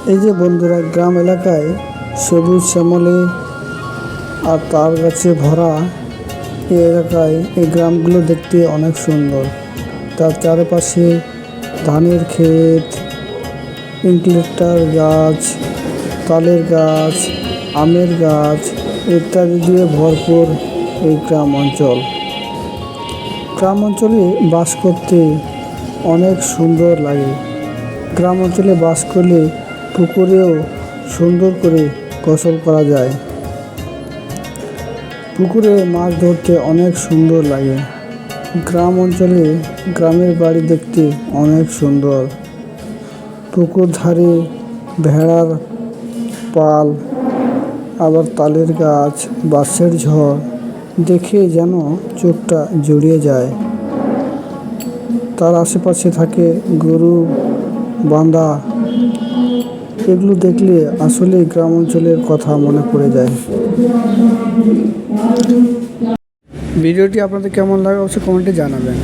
এই যে বন্ধুরা, গ্রাম এলাকায় সবুজ শ্যামলে আর তার গাছে ভরা এই এলাকায় এই গ্রামগুলো দেখতে অনেক সুন্দর। তার চারপাশে ধানের ক্ষেত, ইউক্যালিপটাস গাছ, তালের গাছ, আমের গাছ ইত্যাদি দিয়ে ভরপুর এই গ্রাম অঞ্চল। গ্রাম অঞ্চলে বাস করতে অনেক সুন্দর লাগে। গ্রাম অঞ্চলে বাস করলে পুকুরেও সুন্দর করে গোসল করা যায়। পুকুরে মাছ ধরতে অনেক সুন্দর লাগে। গ্রাম অঞ্চলে গ্রামের বাড়ি দেখতে অনেক সুন্দর। পুকুর ধারে ভেড়ার পাল, আবার তালের গাছ, বাঁশের ঝড় দেখে যেন চোখটা জুড়িয়ে যায়। তার আশেপাশে থাকে গরু বাঁধা, এগুলো দেখলে আসলে গ্রাম অঞ্চলের কথা মনে পড়ে যায়। ভিডিওটি আপনাদের কেমন লাগে অবশ্যই কমেন্টে জানাবেন।